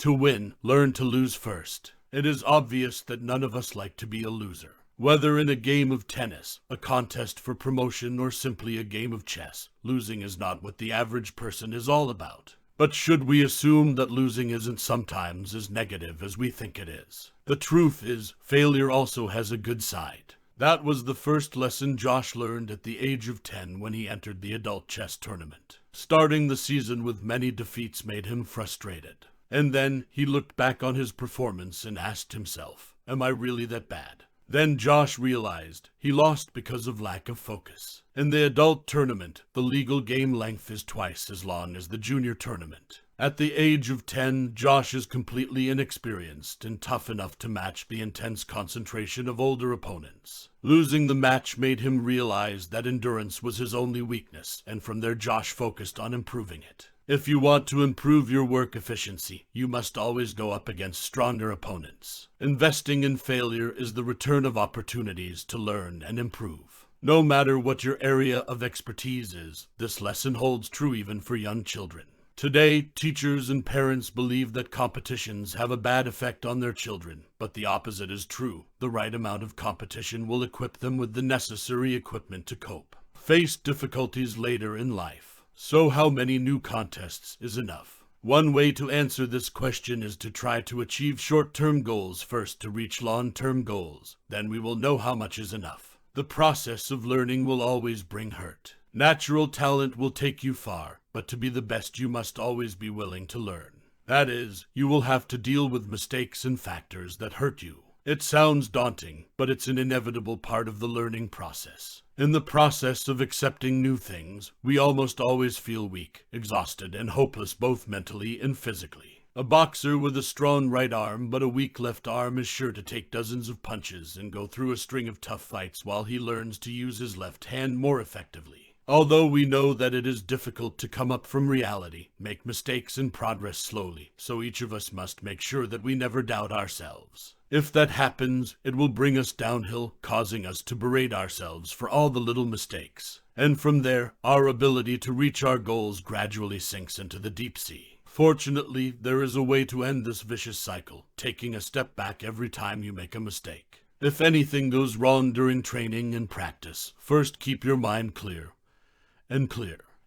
To win, learn to lose first. It is obvious that none of us like to be a loser. Whether in a game of tennis, a contest for promotion, or simply a game of chess, losing is not what the average person is all about. But should we assume that losing isn't sometimes as negative as we think it is? The truth is, failure also has a good side. That was the first lesson Josh learned at the age of 10 when he entered the adult chess tournament. Starting the season with many defeats made him frustrated. And then he looked back on his performance and asked himself, am I really that bad? Then Josh realized he lost because of lack of focus. In the adult tournament, the legal game length is twice as long as the junior tournament. At the age of 10, Josh is completely inexperienced and tough enough to match the intense concentration of older opponents. Losing the match made him realize that endurance was his only weakness, and from there Josh focused on improving it. If you want to improve your work efficiency, you must always go up against stronger opponents. Investing in failure is the return of opportunities to learn and improve. No matter what your area of expertise is, this lesson holds true even for young children. Today, teachers and parents believe that competitions have a bad effect on their children, but the opposite is true. The right amount of competition will equip them with the necessary equipment to cope. Face difficulties later in life. So how many new contests is enough? One way to answer this question is to try to achieve short-term goals first to reach long-term goals. Then we will know how much is enough. The process of learning will always bring hurt. Natural talent will take you far, but to be the best you must always be willing to learn. That is, you will have to deal with mistakes and factors that hurt you. It sounds daunting, but it's an inevitable part of the learning process. In the process of accepting new things, we almost always feel weak, exhausted, and hopeless both mentally and physically. A boxer with a strong right arm but a weak left arm is sure to take dozens of punches and go through a string of tough fights while he learns to use his left hand more effectively. Although we know that it is difficult to come up from reality, make mistakes and progress slowly, so each of us must make sure that we never doubt ourselves. If that happens, it will bring us downhill, causing us to berate ourselves for all the little mistakes. And from there, our ability to reach our goals gradually sinks into the deep sea. Fortunately, there is a way to end this vicious cycle, taking a step back every time you make a mistake. If anything goes wrong during training and practice, first keep your mind clear.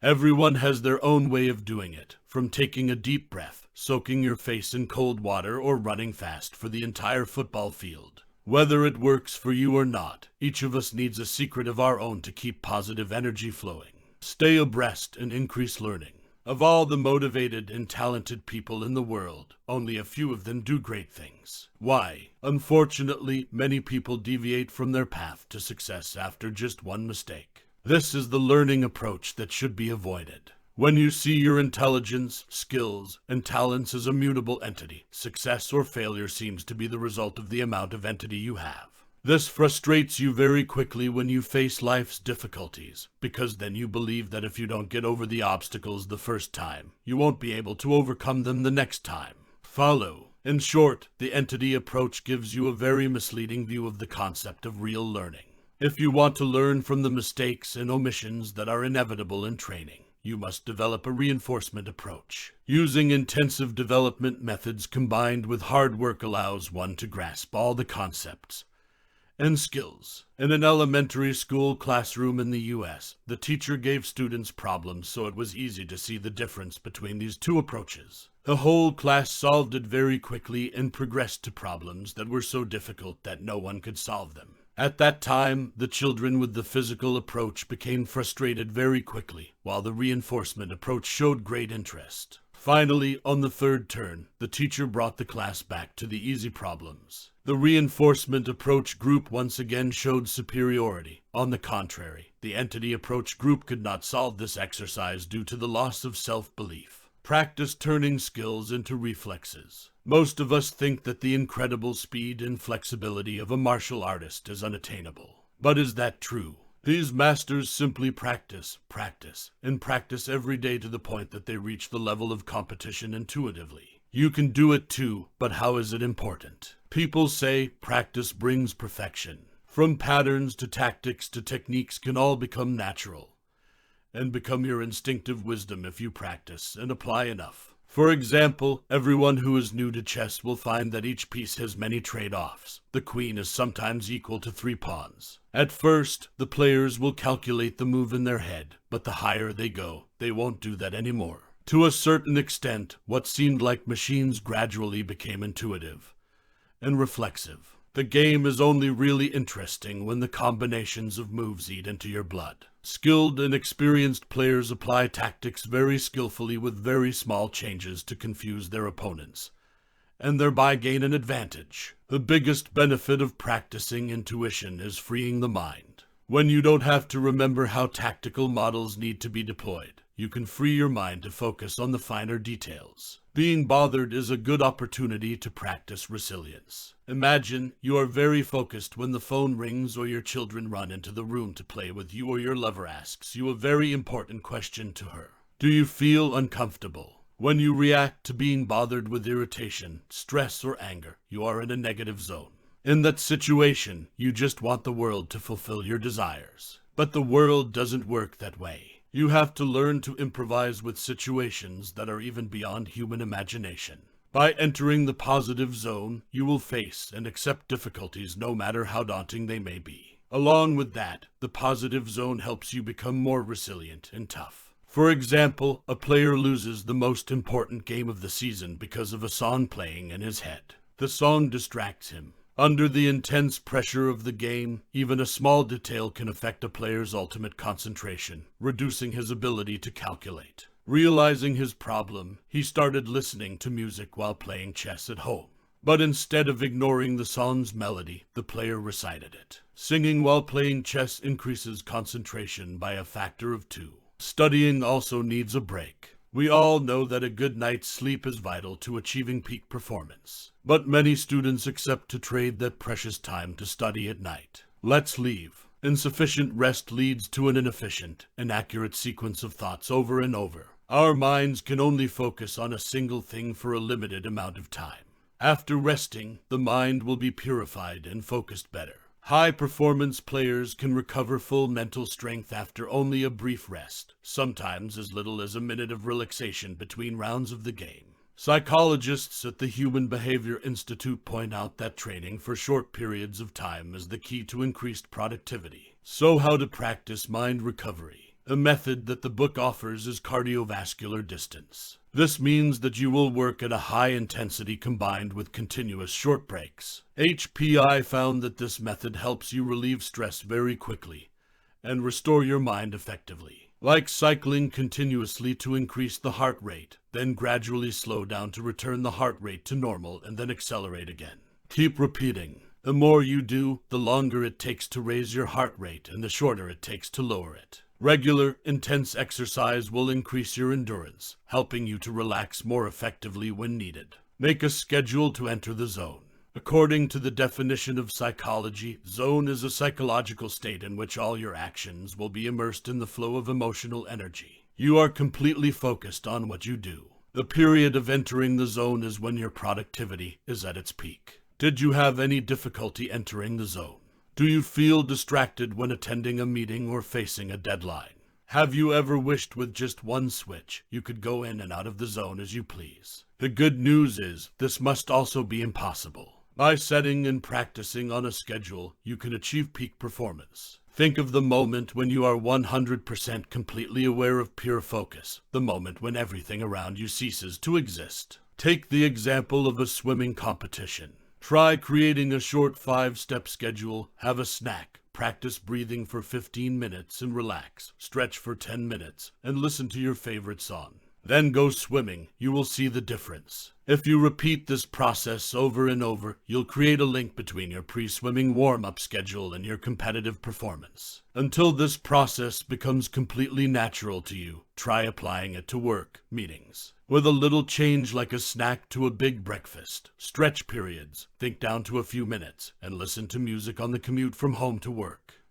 Everyone has their own way of doing it, from taking a deep breath, soaking your face in cold water, or running fast for the entire football field. Whether it works for you or not, each of us needs a secret of our own to keep positive energy flowing. Stay abreast and increase learning. Of all the motivated and talented people in the world, only a few of them do great things. Why? Unfortunately, many people deviate from their path to success after just one mistake. This is the learning approach that should be avoided. When you see your intelligence, skills, and talents as a mutable entity, success or failure seems to be the result of the amount of entity you have. This frustrates you very quickly when you face life's difficulties, because then you believe that if you don't get over the obstacles the first time, you won't be able to overcome them the next time. Follow. In short, the entity approach gives you a very misleading view of the concept of real learning. If you want to learn from the mistakes and omissions that are inevitable in training, you must develop a reinforcement approach. Using intensive development methods combined with hard work allows one to grasp all the concepts and skills. In an elementary school classroom in the U.S., the teacher gave students problems so it was easy to see the difference between these two approaches. The whole class solved it very quickly and progressed to problems that were so difficult that no one could solve them. At that time, the children with the physical approach became frustrated very quickly, while the reinforcement approach showed great interest. Finally, on the third turn, the teacher brought the class back to the easy problems. The reinforcement approach group once again showed superiority. On the contrary, the entity approach group could not solve this exercise due to the loss of self-belief. Practice turning skills into reflexes. Most of us think that the incredible speed and flexibility of a martial artist is unattainable. But is that true? These masters simply practice every day to the point that they reach the level of competition intuitively. You can do it too, but how is it important? People say practice brings perfection. From patterns to tactics to techniques can all become natural and become your instinctive wisdom if you practice and apply enough. For example, everyone who is new to chess will find that each piece has many trade-offs. The queen is sometimes equal to 3 pawns. At first, the players will calculate the move in their head, but the higher they go, they won't do that anymore. To a certain extent, what seemed like machines gradually became intuitive and reflexive. The game is only really interesting when the combinations of moves eat into your blood. Skilled and experienced players apply tactics very skillfully with very small changes to confuse their opponents, and thereby gain an advantage. The biggest benefit of practicing intuition is freeing the mind. When you don't have to remember how tactical models need to be deployed, you can free your mind to focus on the finer details. Being bothered is a good opportunity to practice resilience. Imagine you are very focused when the phone rings or your children run into the room to play with you, or your lover asks you a very important question to her. Do you feel uncomfortable? When you react to being bothered with irritation, stress, or anger, you are in a negative zone. In that situation, you just want the world to fulfill your desires. But the world doesn't work that way. You have to learn to improvise with situations that are even beyond human imagination. By entering the positive zone, you will face and accept difficulties no matter how daunting they may be. Along with that, the positive zone helps you become more resilient and tough. For example, a player loses the most important game of the season because of a song playing in his head. The song distracts him. Under the intense pressure of the game, even a small detail can affect a player's ultimate concentration, reducing his ability to calculate. Realizing his problem, he started listening to music while playing chess at home. But instead of ignoring the song's melody, the player recited it. Singing while playing chess increases concentration by a factor of 2. Studying also needs a break. We all know that a good night's sleep is vital to achieving peak performance. But many students accept to trade that precious time to study at night. Let's leave. Insufficient rest leads to an inefficient, inaccurate sequence of thoughts over and over. Our minds can only focus on a single thing for a limited amount of time. After resting, the mind will be purified and focused better. High-performance players can recover full mental strength after only a brief rest, sometimes as little as a minute of relaxation between rounds of the game. Psychologists at the Human Behavior Institute point out that training for short periods of time is the key to increased productivity. So how to practice mind recovery? A method that the book offers is cardiovascular distance. This means that you will work at a high intensity combined with continuous short breaks. HPI found that this method helps you relieve stress very quickly and restore your mind effectively. Like cycling continuously to increase the heart rate, then gradually slow down to return the heart rate to normal and then accelerate again. Keep repeating. The more you do, the longer it takes to raise your heart rate and the shorter it takes to lower it. Regular, intense exercise will increase your endurance, helping you to relax more effectively when needed. Make a schedule to enter the zone. According to the definition of psychology, zone is a psychological state in which all your actions will be immersed in the flow of emotional energy. You are completely focused on what you do. The period of entering the zone is when your productivity is at its peak. Did you have any difficulty entering the zone? Do you feel distracted when attending a meeting or facing a deadline? Have you ever wished with just one switch you could go in and out of the zone as you please? The good news is this must also be impossible. By setting and practicing on a schedule, you can achieve peak performance. Think of the moment when you are 100% completely aware of pure focus, the moment when everything around you ceases to exist. Take the example of a swimming competition. Try creating a short 5-step schedule, have a snack, practice breathing for 15 minutes and relax, stretch for 10 minutes, and listen to your favorite song. Then go swimming. You will see the difference. If you repeat this process over and over, you'll create a link between your pre-swimming warm-up schedule and your competitive performance. Until this process becomes completely natural to you, try applying it to work, meetings. With a little change like a snack to a big breakfast, stretch periods, think down to a few minutes, and listen to music on the commute from home to work.